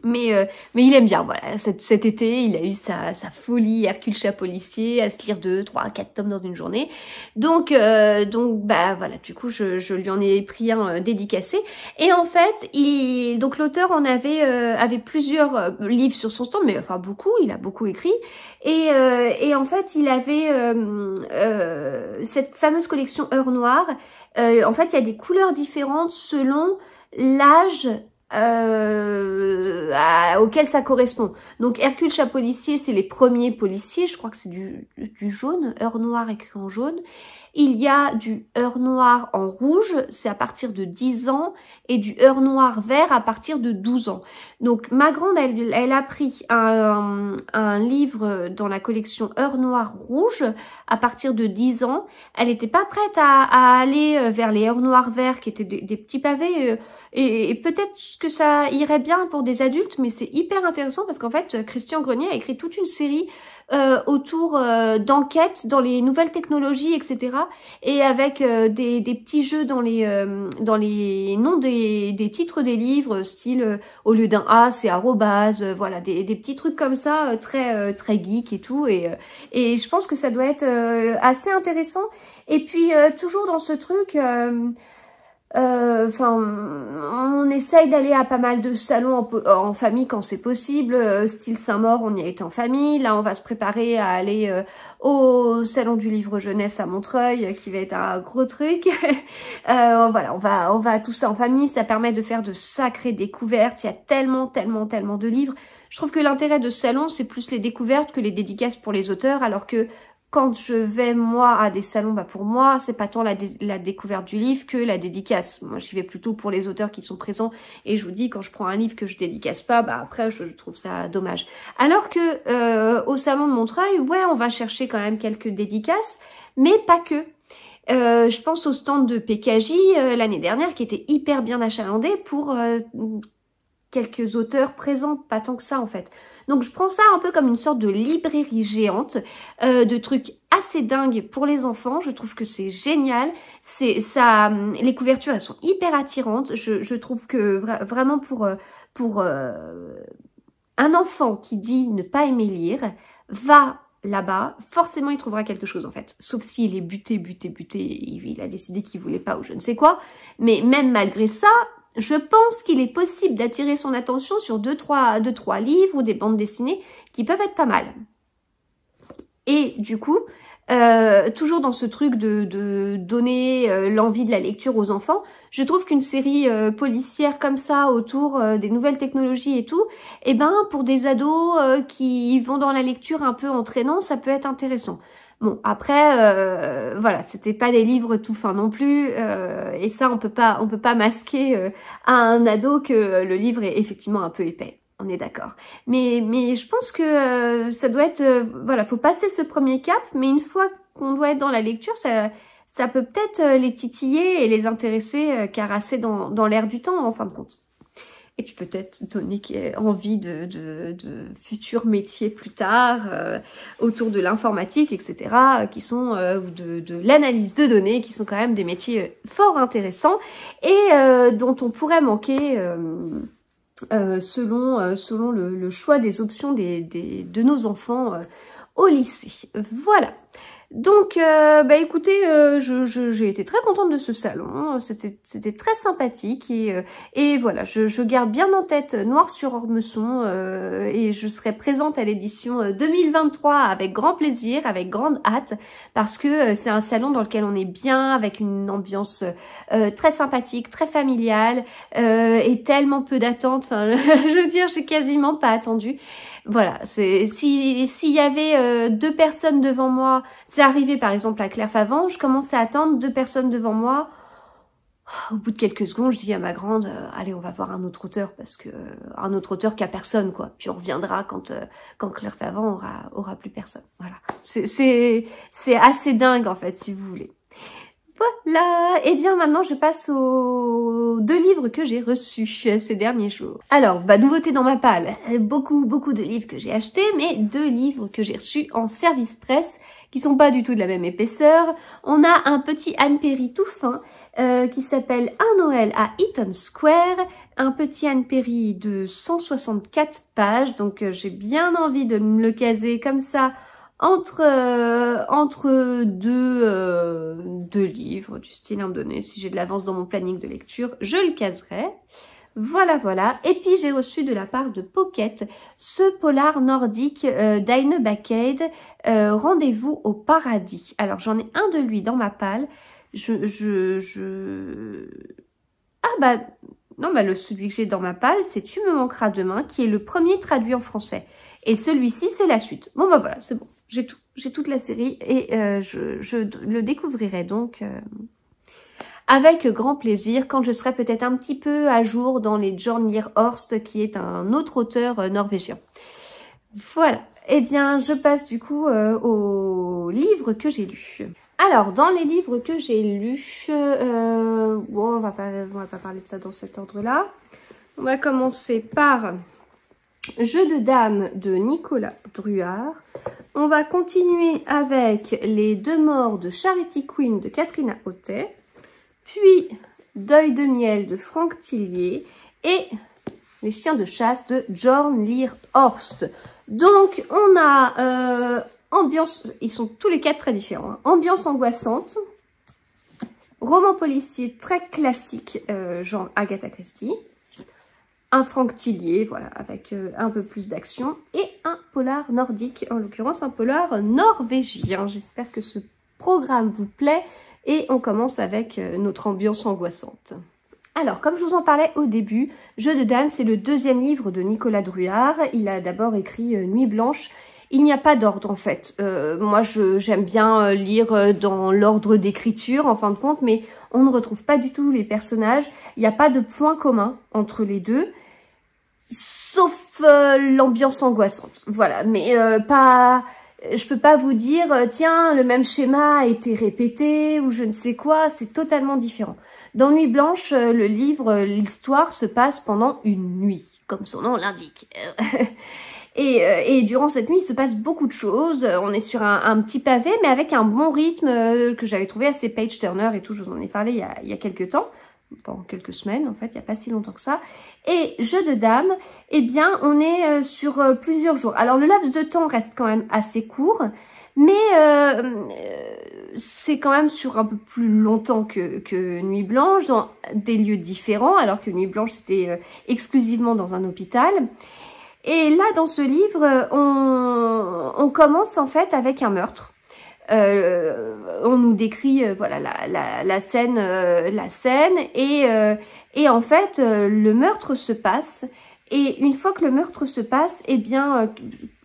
Mais il aime bien, voilà. Cet été, il a eu sa folie Hercule Chat Policier à se lire 2, 3, 4 tomes dans une journée. Donc bah voilà, du coup, je lui en ai pris un dédicacé. Et en fait, donc l'auteur en avait plusieurs livres sur son stand, mais enfin beaucoup, il a beaucoup écrit. Et en fait, il avait cette fameuse collection Heure Noire. En fait, il y a des couleurs différentes selon l'âge auquel ça correspond. Donc Hercule Chat Policier, c'est les premiers policiers, je crois que c'est du jaune, Heure Noire écrit en jaune. Il y a du Heure Noire en rouge, c'est à partir de 10 ans, et du Heure Noire vert à partir de 12 ans. Donc ma grande, elle a pris un livre dans la collection Heure Noire rouge à partir de 10 ans. Elle n'était pas prête à aller vers les Heures Noires verts qui étaient des petits pavés, et peut-être que ça irait bien pour des adultes, mais c'est hyper intéressant parce qu'en fait, Christian Grenier a écrit toute une série autour d'enquêtes dans les nouvelles technologies, etc. Et avec des petits jeux dans les noms des titres des livres, style au lieu d'un A, c'est arrobase, voilà, des petits trucs comme ça, très geek et tout. Et je pense que ça doit être assez intéressant. Et puis toujours dans ce truc... on essaye d'aller à pas mal de salons en famille quand c'est possible. Style Saint-Maur, on y a été en famille. Là, on va se préparer à aller au salon du livre jeunesse à Montreuil, qui va être un gros truc. Voilà, on va tout ça en famille. Ça permet de faire de sacrées découvertes. Il y a tellement de livres. Je trouve que l'intérêt de ce salon, c'est plus les découvertes que les dédicaces pour les auteurs, alors que quand je vais, moi, à des salons, bah pour moi, c'est pas tant la découverte du livre que la dédicace. Moi, j'y vais plutôt pour les auteurs qui sont présents. Et je vous dis, quand je prends un livre que je dédicace pas, bah après, je trouve ça dommage. Alors que au salon de Montreuil, ouais, on va chercher quand même quelques dédicaces, mais pas que. Je pense au stand de PKJ l'année dernière, qui était hyper bien achalandé pour quelques auteurs présents, pas tant que ça en fait. Donc je prends ça un peu comme une sorte de librairie géante, de trucs assez dingues pour les enfants. Je trouve que c'est génial. Les couvertures, elles sont hyper attirantes. Je trouve que vraiment pour un enfant qui dit ne pas aimer lire, va là-bas, forcément il trouvera quelque chose en fait. Sauf s'il est buté, il a décidé qu'il voulait pas ou je ne sais quoi. Mais même malgré ça, je pense qu'il est possible d'attirer son attention sur deux, trois livres ou des bandes dessinées qui peuvent être pas mal. Et du coup, toujours dans ce truc de donner l'envie de la lecture aux enfants, je trouve qu'une série policière comme ça autour des nouvelles technologies et tout, eh ben pour des ados qui vont dans la lecture un peu entraînant, ça peut être intéressant. Bon, après, voilà, c'était pas des livres tout fins non plus, et ça, on peut pas masquer à un ado que le livre est effectivement un peu épais, on est d'accord. Mais je pense que ça doit être, voilà, faut passer ce premier cap, mais une fois qu'on doit être dans la lecture, ça peut peut-être les titiller et les intéresser, caresser dans l'air du temps, en fin de compte. Et puis peut-être donner envie de futurs métiers plus tard, autour de l'informatique, etc., qui sont de l'analyse de données, qui sont quand même des métiers fort intéressants et dont on pourrait manquer selon le choix des options de nos enfants au lycée. Voilà. Donc, bah écoutez, j'ai été très contente de ce salon, c'était très sympathique et voilà, je garde bien en tête Noir sur Ormesson et je serai présente à l'édition 2023 avec grand plaisir, avec grande hâte, parce que c'est un salon dans lequel on est bien, avec une ambiance très sympathique, très familiale et tellement peu d'attentes, enfin, je veux dire, j'ai quasiment pas attendu. Voilà, s'il y avait 2 personnes devant moi, c'est arrivé par exemple à Claire Favant, je commençais à attendre 2 personnes devant moi. Au bout de quelques secondes, je dis à ma grande, allez, on va voir un autre auteur, parce que un autre auteur qui a personne, quoi. Puis on reviendra quand Claire Favant aura plus personne. Voilà, c'est assez dingue en fait, si vous voulez. Voilà. Là, et bien maintenant je passe aux 2 livres que j'ai reçus ces derniers jours. Alors, nouveauté dans ma palle, beaucoup de livres que j'ai achetés, mais 2 livres que j'ai reçus en service presse, qui sont pas du tout de la même épaisseur. On a un petit Anne Perry tout fin, qui s'appelle Un Noël à Eaton Square, un petit Anne Perry de 164 pages, donc j'ai bien envie de me le caser comme ça, entre deux livres du style à me donner. Si j'ai de l'avance dans mon planning de lecture, je le caserai. Voilà, voilà. Et puis j'ai reçu de la part de Pocket ce polar nordique d'Aine Bakkeid, Rendez-vous au paradis. Alors j'en ai un de lui dans ma palle. Celui que j'ai dans ma palle, c'est Tu me manqueras demain, qui est le premier traduit en français. Et celui-ci, c'est la suite. Bon voilà, c'est bon. J'ai tout. J'ai toute la série et je le découvrirai donc avec grand plaisir quand je serai peut-être un petit peu à jour dans les Jorn Lier Horst, qui est un autre auteur norvégien. Voilà. Eh bien, je passe du coup aux livres que j'ai lus. Alors, dans les livres que j'ai lus, on va pas parler de ça dans cet ordre-là. On va commencer par Jeu de dames de Nicolas Druard. On va continuer avec Les 2 morts de Charity Queen de Katrina Hautet, puis Deuil de miel de Franck Tillier et Les chiens de chasse de Jorn Lier Horst. Donc on a ambiance, ils sont tous les 4 très différents, hein. Ambiance angoissante, roman policier très classique, genre Agatha Christie, un Franck Tillier, voilà, avec un peu plus d'action, et un polar nordique, en l'occurrence un polar norvégien. J'espère que ce programme vous plaît, et on commence avec notre ambiance angoissante. Alors, comme je vous en parlais au début, Jeu de dames, c'est le 2e livre de Nicolas Druard. Il a d'abord écrit Nuit blanche. Il n'y a pas d'ordre en fait. Moi, j'aime bien lire dans l'ordre d'écriture en fin de compte, mais on ne retrouve pas du tout les personnages. Il n'y a pas de point commun entre les deux, sauf l'ambiance angoissante. Voilà, mais je peux pas vous dire, tiens, le même schéma a été répété ou je ne sais quoi, c'est totalement différent. Dans Nuit blanche, le livre, l'histoire se passe pendant une nuit, comme son nom l'indique. Et durant cette nuit, il se passe beaucoup de choses. On est sur un petit pavé, mais avec un bon rythme que j'avais trouvé assez page-turner et tout. Je vous en ai parlé il y a quelques temps, pendant quelques semaines en fait, il n'y a pas si longtemps que ça. Et Jeu de dames, eh bien, on est sur plusieurs jours. Alors, le laps de temps reste quand même assez court, mais c'est quand même sur un peu plus longtemps que Nuit blanche, dans des lieux différents, alors que Nuit blanche, c'était exclusivement dans un hôpital. Et là, dans ce livre, on commence en fait avec un meurtre. On nous décrit voilà la scène et en fait le meurtre se passe. Et une fois que le meurtre se passe, eh bien,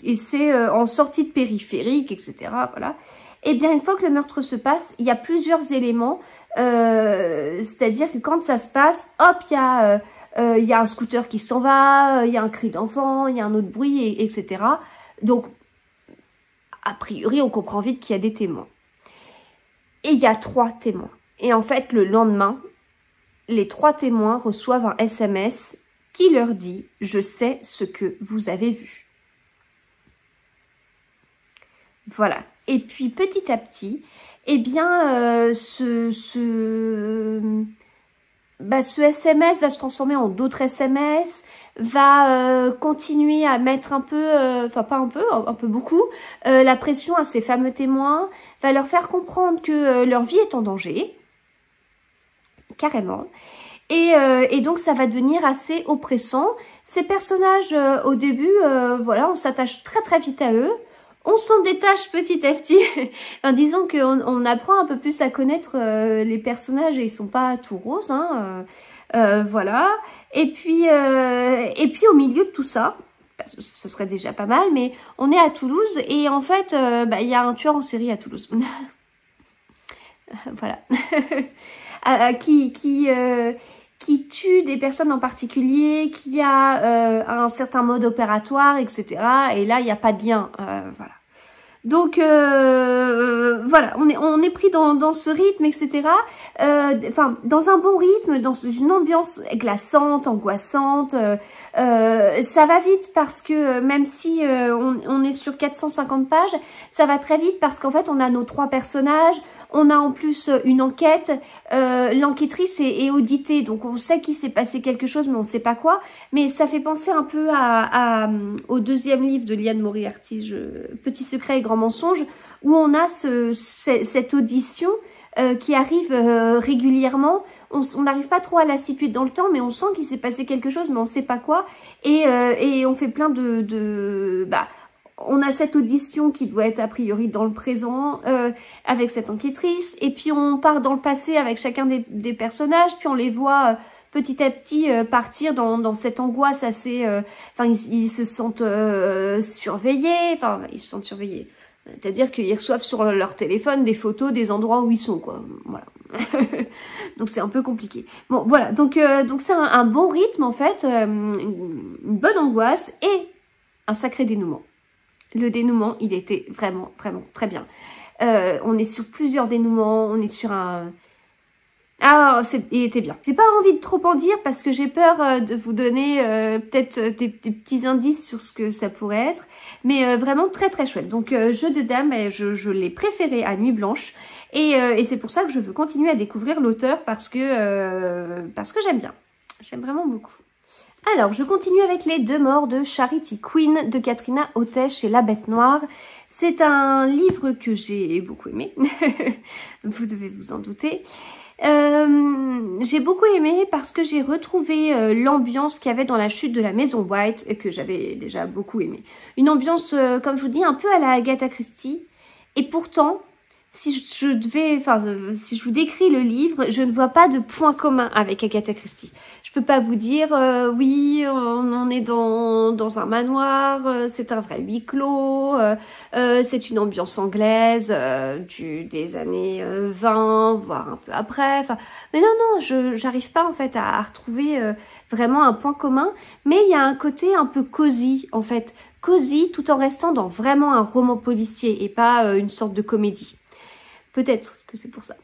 et c'est en sortie de périphérique, etc. Voilà. Eh bien, une fois que le meurtre se passe, il y a plusieurs éléments. C'est-à-dire que quand ça se passe, hop, il y a un scooter qui s'en va, il y a un cri d'enfant, il y a un autre bruit, etc. Donc, a priori, on comprend vite qu'il y a des témoins. Et il y a 3 témoins. Et en fait, le lendemain, les 3 témoins reçoivent un SMS qui leur dit « Je sais ce que vous avez vu ». Voilà. Et puis, petit à petit, eh bien, ce SMS va se transformer en d'autres SMS, va continuer à mettre un peu, enfin pas un peu beaucoup, la pression à ces fameux témoins, va leur faire comprendre que leur vie est en danger, carrément. Et donc ça va devenir assez oppressant. Ces personnages, au début, voilà, on s'attache très très vite à eux. On s'en détache petit à petit. Disons qu'on apprend un peu plus à connaître les personnages et ils sont pas tout roses, hein, voilà. Et puis au milieu de tout ça, ce serait déjà pas mal, mais on est à Toulouse et en fait, il y a un tueur en série à Toulouse. Voilà. Qui tue des personnes en particulier, qui a un certain mode opératoire, etc. Et là, il n'y a pas de lien. Voilà. Donc voilà, on est pris dans ce rythme, etc. Enfin, dans un bon rythme, dans une ambiance glaçante, angoissante. Ça va vite parce que même si on est sur 450 pages, ça va très vite parce qu'en fait, on a nos 3 personnages. On a en plus une enquête, l'enquêtrice est auditée, donc on sait qu'il s'est passé quelque chose, mais on ne sait pas quoi. Mais ça fait penser un peu au 2e livre de Liane Moriarty, Petit secret et grand mensonge, où on a cette audition qui arrive régulièrement. On n'arrive pas trop à la situer dans le temps, mais on sent qu'il s'est passé quelque chose, mais on ne sait pas quoi. Et on fait plein on a cette audition qui doit être a priori dans le présent avec cette enquêtrice. Et puis on part dans le passé avec chacun des personnages. Puis on les voit petit à petit partir dans cette angoisse assez... Enfin, ils se sentent surveillés. Enfin, ils se sentent surveillés. C'est-à-dire qu'ils reçoivent sur leur téléphone des photos des endroits où ils sont, quoi. Voilà. Donc c'est un peu compliqué. Bon, voilà. Donc c'est un bon rythme, en fait. Une bonne angoisse et un sacré dénouement. Le dénouement, il était vraiment, vraiment très bien. On est sur plusieurs dénouements, on est sur un... Ah, il était bien. J'ai pas envie de trop en dire parce que j'ai peur de vous donner peut-être des petits indices sur ce que ça pourrait être. Mais vraiment très très chouette. Donc Jeu de dames, je l'ai préféré à Nuit Blanche. Et c'est pour ça que je veux continuer à découvrir l'auteur parce que j'aime bien. J'aime vraiment beaucoup. Alors, je continue avec Les 2 morts de Charity Queen de Katrina Hottet chez La Bête Noire. C'est un livre que j'ai beaucoup aimé, vous devez vous en douter. J'ai beaucoup aimé parce que j'ai retrouvé l'ambiance qu'il y avait dans La Chute de la Maison White et que j'avais déjà beaucoup aimé. Une ambiance, comme je vous dis, un peu à la Agatha Christie. Et pourtant, si je vous décris le livre, je ne vois pas de point commun avec Agatha Christie. Je peux pas vous dire, oui, on est dans un manoir, c'est un vrai huis clos, c'est une ambiance anglaise des années 20, voire un peu après. Enfin, mais non, j'arrive pas en fait à retrouver vraiment un point commun. Mais il y a un côté un peu cosy en fait, cosy tout en restant dans vraiment un roman policier et pas une sorte de comédie. Peut-être que c'est pour ça.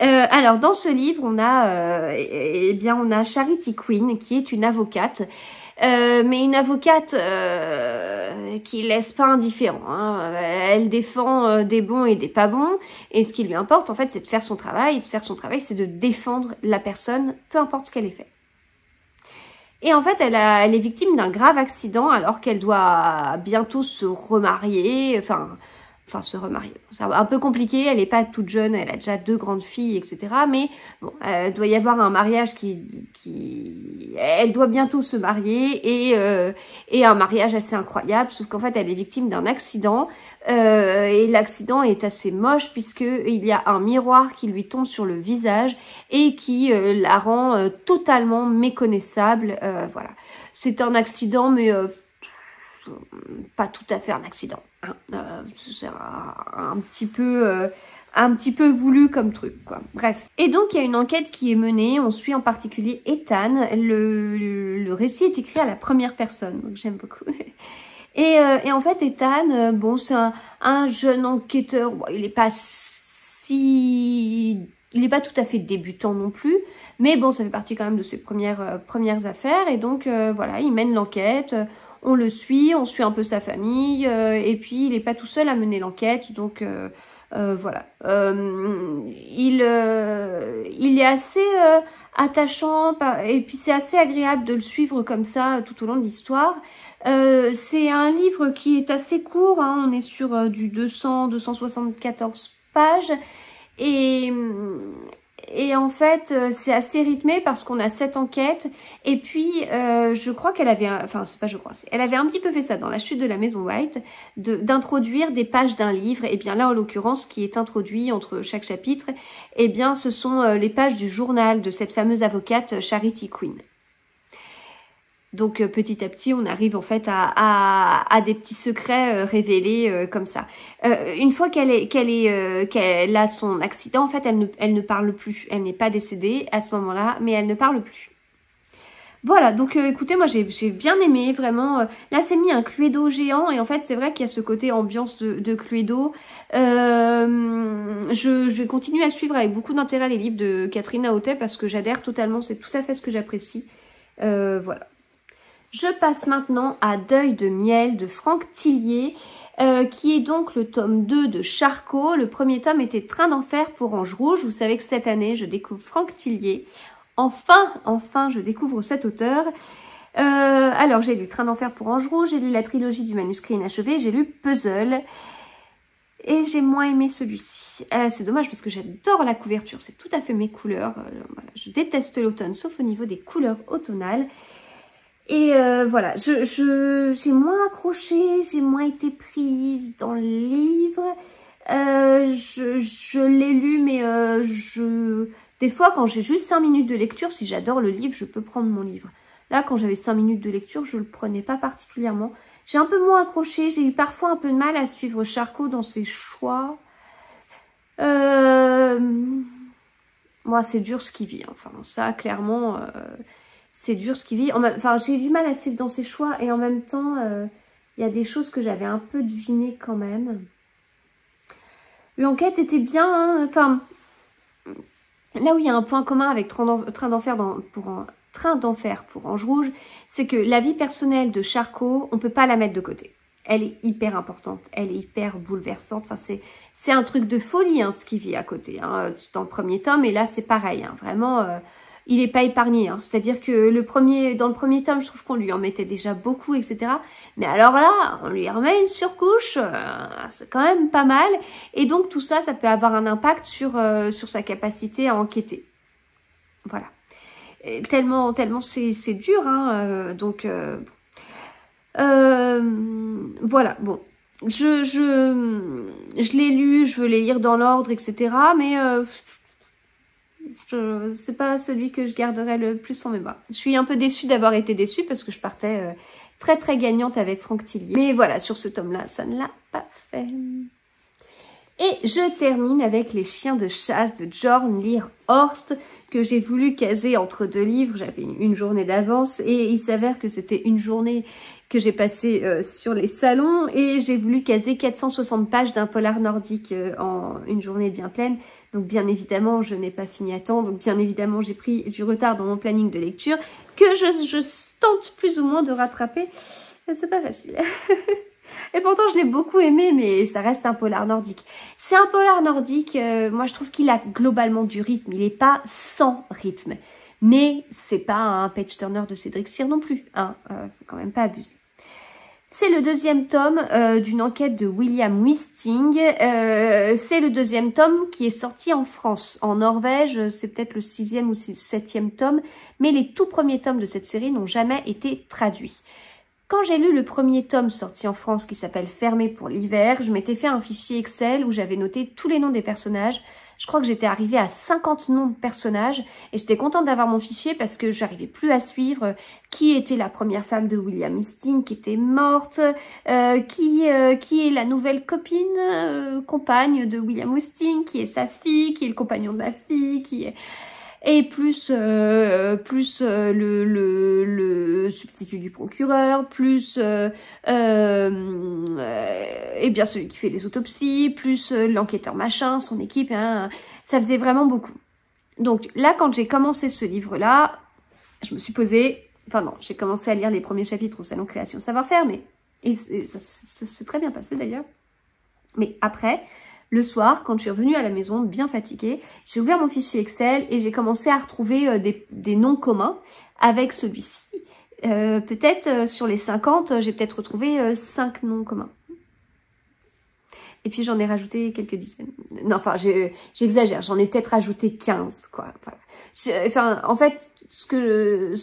Alors, dans ce livre, on a Charity Queen, qui est une avocate. Mais une avocate qui laisse pas indifférent. Hein. Elle défend des bons et des pas bons. Et ce qui lui importe, en fait, c'est de faire son travail. Et de faire son travail, c'est de défendre la personne, peu importe ce qu'elle ait fait. Et en fait, elle est victime d'un grave accident alors qu'elle doit bientôt se remarier. Enfin, se remarier. C'est un peu compliqué, elle n'est pas toute jeune, elle a déjà 2 grandes filles, etc. Mais bon, il doit y avoir un mariage elle doit bientôt se marier et un mariage assez incroyable, sauf qu'en fait, elle est victime d'un accident. Et l'accident est assez moche puisqu'il y a un miroir qui lui tombe sur le visage et qui la rend totalement méconnaissable. Voilà. C'est un accident, mais... pas tout à fait un accident. Hein. C'est un petit peu voulu comme truc, quoi. Bref. Et donc, il y a une enquête qui est menée. On suit en particulier Ethan. Le récit est écrit à la première personne, donc j'aime beaucoup. Et en fait, Ethan, bon, c'est un jeune enquêteur. Bon, il est pas tout à fait débutant non plus. Mais bon, ça fait partie quand même de ses premières affaires. Et donc, voilà, il mène l'enquête. On le suit, on suit un peu sa famille, et puis il n'est pas tout seul à mener l'enquête, donc voilà. Il est assez attachant, et puis c'est assez agréable de le suivre comme ça tout au long de l'histoire. C'est un livre qui est assez court, hein, on est sur du 274 pages, et en fait, c'est assez rythmé parce qu'on a 7 enquêtes. Et puis, je crois qu'elle avait... elle avait un petit peu fait ça dans La Chute de la Maison White, d'introduire des pages d'un livre. Et bien là, en l'occurrence, ce qui est introduit entre chaque chapitre, eh bien, ce sont les pages du journal de cette fameuse avocate Charity Queen. Donc petit à petit, on arrive en fait à des petits secrets révélés comme ça. Une fois qu'elle a son accident, en fait, elle ne parle plus. Elle n'est pas décédée à ce moment-là, mais elle ne parle plus. Voilà, donc écoutez, moi j'ai bien aimé, vraiment. Là, c'est mis un Cluedo géant et en fait, c'est vrai qu'il y a ce côté ambiance de Cluedo. Je vais continuer à suivre avec beaucoup d'intérêt les livres de Catherine Aotet parce que j'adhère totalement, c'est tout à fait ce que j'apprécie. Voilà. Je passe maintenant à Deuil de miel de Franck Tillier, qui est donc le tome 2 de Charcot. Le premier tome était Train d'enfer pour Ange Rouge. Vous savez que cette année, je découvre Franck Tillier. Enfin, je découvre cet auteur. Alors, j'ai lu Train d'enfer pour Ange Rouge, j'ai lu la trilogie du manuscrit inachevé, j'ai lu Puzzle. Et j'ai moins aimé celui-ci. C'est dommage parce que j'adore la couverture, c'est tout à fait mes couleurs. Voilà, je déteste l'automne, sauf au niveau des couleurs automnales. Et voilà, j'ai moins accroché, j'ai moins été prise dans le livre. Je l'ai lu, mais des fois, quand j'ai juste 5 minutes de lecture, si j'adore le livre, je peux prendre mon livre. Là, quand j'avais 5 minutes de lecture, je ne le prenais pas particulièrement. J'ai un peu moins accroché, j'ai eu parfois un peu de mal à suivre Charcot dans ses choix. Moi, c'est dur ce qu'il vit. Enfin, ça, clairement, c'est dur ce qu'il vit. Enfin, j'ai eu du mal à suivre dans ses choix et en même temps, il y a des choses que j'avais un peu devinées quand même. L'enquête était bien, hein. Enfin, là où il y a un point commun avec Train d'enfer pour Ange Rouge, c'est que la vie personnelle de Charcot, on ne peut pas la mettre de côté. Elle est hyper importante, elle est hyper bouleversante. Enfin, c'est un truc de folie hein, ce qu'il vit à côté hein, dans le premier tome. Et là, c'est pareil. Hein, vraiment, il n'est pas épargné. Hein. C'est-à-dire que dans le premier tome, je trouve qu'on lui en mettait déjà beaucoup, etc. Mais alors là, on lui remet une surcouche. C'est quand même pas mal. Et donc, tout ça, ça peut avoir un impact sur sa capacité à enquêter. Voilà. Et tellement c'est dur. Hein, donc... voilà, bon, je l'ai lu, je veux les lire dans l'ordre, etc. Mais c'est pas celui que je garderai le plus en mémoire. Je suis un peu déçue d'avoir été déçue parce que je partais très gagnante avec Franck Tillier. Mais voilà, sur ce tome-là, ça ne l'a pas fait. Et je termine avec Les chiens de chasse de Björn Lier Horst, que j'ai voulu caser entre deux livres. J'avais une journée d'avance et il s'avère que c'était une journée que j'ai passée sur les salons et j'ai voulu caser 460 pages d'un polar nordique en une journée bien pleine. Donc bien évidemment, je n'ai pas fini à temps. Donc bien évidemment, j'ai pris du retard dans mon planning de lecture que je tente plus ou moins de rattraper. C'est pas facile. Et pourtant, je l'ai beaucoup aimé, mais ça reste un polar nordique. C'est un polar nordique, moi je trouve qu'il a globalement du rythme. Il n'est pas sans rythme. Mais c'est pas un page turner de Cédric Cyr non plus. Hein, faut quand même pas abuser. C'est le deuxième tome d'une enquête de William Wisting. C'est le deuxième tome qui est sorti en France. En Norvège, c'est peut-être le 6e ou 7e tome. Mais les tout premiers tomes de cette série n'ont jamais été traduits. Quand j'ai lu le premier tome sorti en France qui s'appelle Fermé pour l'hiver, je m'étais fait un fichier Excel où j'avais noté tous les noms des personnages. Je crois que j'étais arrivée à 50 noms de personnages et j'étais contente d'avoir mon fichier parce que j'arrivais plus à suivre qui était la première femme de William Wisting qui était morte, qui est la nouvelle copine, compagne de William Wisting, qui est sa fille, qui est le compagnon de la fille, qui est... Et plus le substitut du procureur, plus et bien celui qui fait les autopsies, plus l'enquêteur machin, son équipe, hein, ça faisait vraiment beaucoup. Donc là, quand j'ai commencé ce livre-là, je me suis posée, enfin non, j'ai commencé à lire les premiers chapitres au Salon Création Savoir-Faire, mais et ça s'est très bien passé d'ailleurs. Mais après... Le soir, quand je suis revenue à la maison, bien fatiguée, j'ai ouvert mon fichier Excel et j'ai commencé à retrouver des noms communs avec celui-ci. Peut-être sur les 50, j'ai peut-être retrouvé 5 noms communs. Et puis j'en ai rajouté quelques dizaines. Non, enfin, j'exagère, j'en ai peut-être rajouté 15, quoi. Enfin, en fait, ce que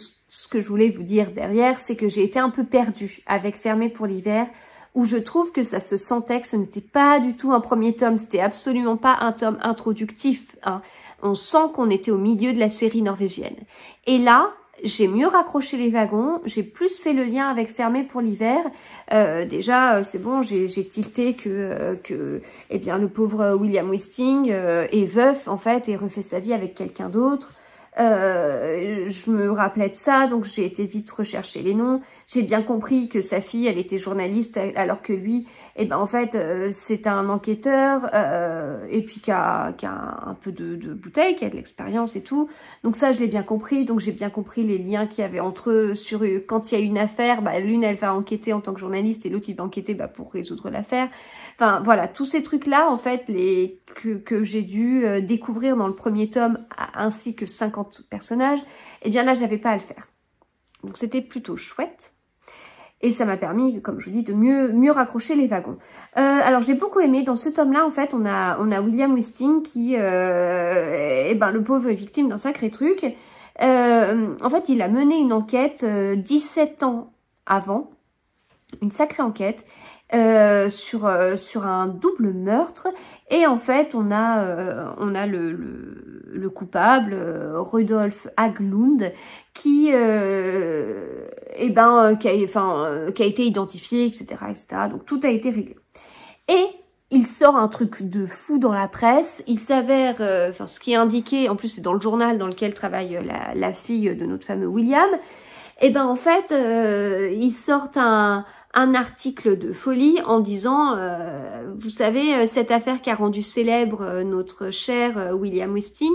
je voulais vous dire derrière, c'est que j'ai été un peu perdue avec Fermé pour l'hiver, où je trouve que ça se sentait que ce n'était pas du tout un premier tome, c'était absolument pas un tome introductif. Hein. On sent qu'on était au milieu de la série norvégienne. Et là, j'ai mieux raccroché les wagons, j'ai plus fait le lien avec Fermé pour l'hiver. Déjà, c'est bon, j'ai tilté que eh bien, le pauvre William Wisting est veuf, en fait, et refait sa vie avec quelqu'un d'autre. Je me rappelais de ça, donc j'ai été vite rechercher les noms. J'ai bien compris que sa fille, elle était journaliste, alors que lui, eh ben en fait, c'est un enquêteur, et puis qui a un peu de bouteille, qui a de l'expérience et tout. Donc ça, je l'ai bien compris. Donc j'ai bien compris les liens qu'il y avait entre eux sur quand il y a une affaire, bah, l'une, elle va enquêter en tant que journaliste et l'autre, il va enquêter pour résoudre l'affaire. Enfin, voilà, tous ces trucs-là, en fait, que j'ai dû découvrir dans le premier tome, ainsi que 50 personnages, eh bien là, j'avais pas à le faire. Donc, c'était plutôt chouette. Et ça m'a permis, comme je vous dis, de mieux raccrocher les wagons. Alors, j'ai beaucoup aimé. Dans ce tome-là, en fait, on a William Wisting qui, le pauvre est victime d'un sacré truc. En fait, il a mené une enquête 17 ans avant. Une sacrée enquête. Sur un double meurtre, et en fait on a le coupable, Rudolf Haglund, qui a été identifié, etc., etc. Donc tout a été réglé. Et il sort un truc de fou dans la presse. Il s'avère, ce qui est indiqué, en plus c'est dans le journal dans lequel travaille la fille de notre fameux William. Et ben en fait, ils sortent un article de folie en disant, vous savez, cette affaire qui a rendu célèbre notre cher William Wisting,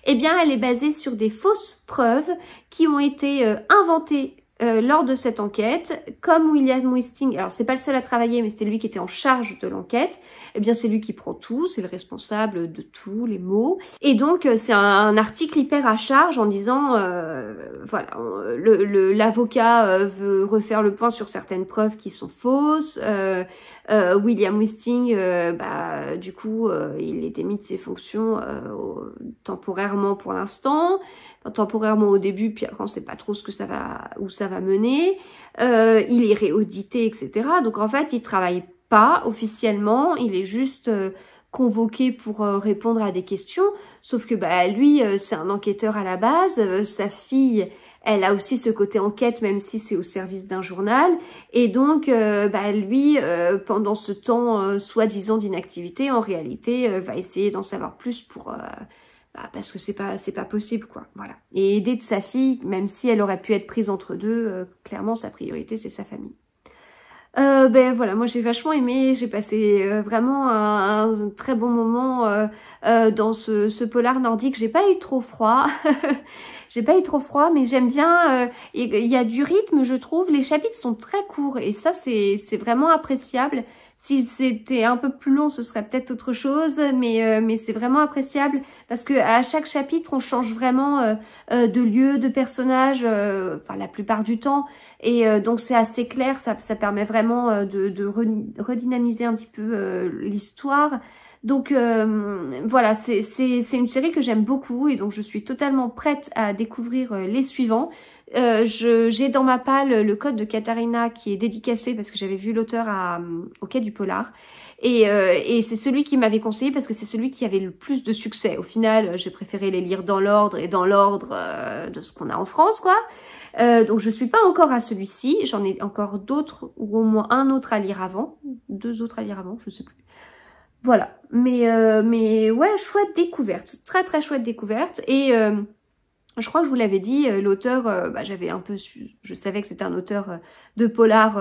eh bien, elle est basée sur des fausses preuves qui ont été inventées lors de cette enquête. Comme William Wisting, alors c'est pas le seul à travailler, mais c'était lui qui était en charge de l'enquête, eh bien c'est lui qui prend tout, c'est le responsable de tous les mots. Et donc c'est un article hyper à charge en disant, voilà, l'avocat veut refaire le point sur certaines preuves qui sont fausses. William Wisting, du coup, il est démis de ses fonctions temporairement pour l'instant. Enfin, temporairement au début, puis après on sait pas trop où ça va mener. Il est réaudité, etc. Donc en fait, il travaille pas officiellement, il est juste convoqué pour répondre à des questions, sauf que lui, c'est un enquêteur à la base, sa fille, elle a aussi ce côté enquête, même si c'est au service d'un journal, et donc lui, pendant ce temps soi-disant d'inactivité, en réalité, va essayer d'en savoir plus pour... parce que c'est pas possible, quoi, voilà. Et aider de sa fille, même si elle aurait pu être prise entre deux, clairement sa priorité c'est sa famille. Voilà, moi j'ai vachement aimé, j'ai passé vraiment un très bon moment dans ce polar nordique. J'ai pas eu trop froid, j'ai pas eu trop froid, mais j'aime bien, il y a du rythme je trouve, les chapitres sont très courts et ça c'est vraiment appréciable. Si c'était un peu plus long, ce serait peut-être autre chose, mais c'est vraiment appréciable parce que à chaque chapitre, on change vraiment de lieu, de personnage, la plupart du temps. Et donc c'est assez clair, ça permet vraiment de redynamiser un petit peu l'histoire. Donc voilà, c'est une série que j'aime beaucoup et donc je suis totalement prête à découvrir les suivants. J'ai dans ma palle le code de Katharina qui est dédicacé parce que j'avais vu l'auteur au Quai du Polar et c'est celui qui m'avait conseillé parce que c'est celui qui avait le plus de succès. Au final, j'ai préféré les lire dans l'ordre et dans l'ordre de ce qu'on a en France, quoi. Donc je suis pas encore à celui-ci, j'en ai encore d'autres ou au moins un autre à lire avant, 2 autres à lire avant, je sais plus. Voilà, mais ouais, chouette découverte, très très chouette découverte et je crois que je vous l'avais dit, l'auteur, j'avais un peu je savais que c'était un auteur de polar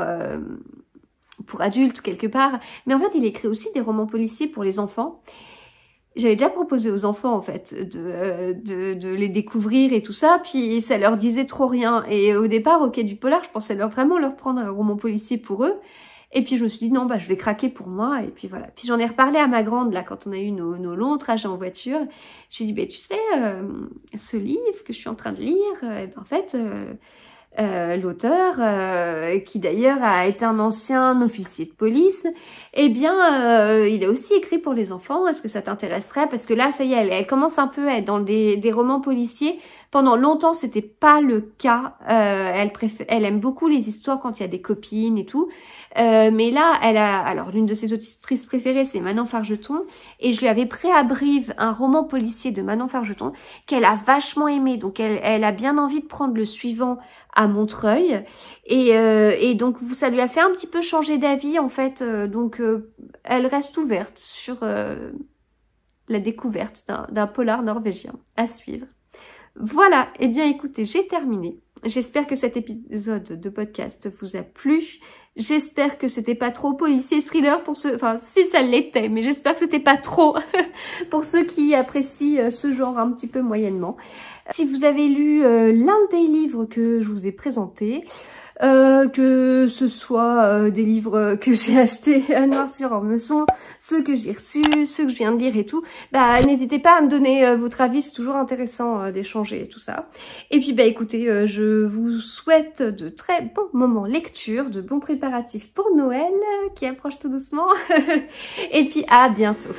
pour adultes quelque part, mais en fait il écrit aussi des romans policiers pour les enfants. J'avais déjà proposé aux enfants en fait de les découvrir et tout ça, puis ça leur disait trop rien. Et au départ, au Quai du Polar, je pensais vraiment leur prendre un roman policier pour eux. Et puis je me suis dit non, je vais craquer pour moi. Et puis voilà. Puis j'en ai reparlé à ma grande là quand on a eu nos longs trajets en voiture. Je lui ai dit tu sais, ce livre que je suis en train de lire, en fait... l'auteur, qui d'ailleurs a été un ancien officier de police, eh bien, il a aussi écrit pour les enfants. Est-ce que ça t'intéresserait? Parce que là, ça y est, elle commence un peu à être dans des romans policiers. Pendant longtemps, c'était pas le cas. Elle aime beaucoup les histoires quand il y a des copines et tout. Mais là, alors l'une de ses autrices préférées, c'est Manon Fargeton. Et je lui avais pris à Brive un roman policier de Manon Fargeton qu'elle a vachement aimé. Donc, elle a bien envie de prendre le suivant à Montreuil. Et donc, ça lui a fait un petit peu changer d'avis, en fait. Donc, elle reste ouverte sur la découverte d'un polar norvégien à suivre. Voilà, eh bien écoutez, j'ai terminé. J'espère que cet épisode de podcast vous a plu. J'espère que c'était pas trop policier thriller pour ceux... Enfin, si ça l'était, mais j'espère que c'était pas trop pour ceux qui apprécient ce genre un petit peu moyennement. Si vous avez lu l'un des livres que je vous ai présentés, que ce soit des livres que j'ai achetés à noir sur ormesson, ceux que j'ai reçus, ceux que je viens de lire et tout, bah n'hésitez pas à me donner votre avis, c'est toujours intéressant d'échanger tout ça. Et puis bah écoutez, je vous souhaite de très bons moments lecture, de bons préparatifs pour Noël qui approche tout doucement, et puis à bientôt.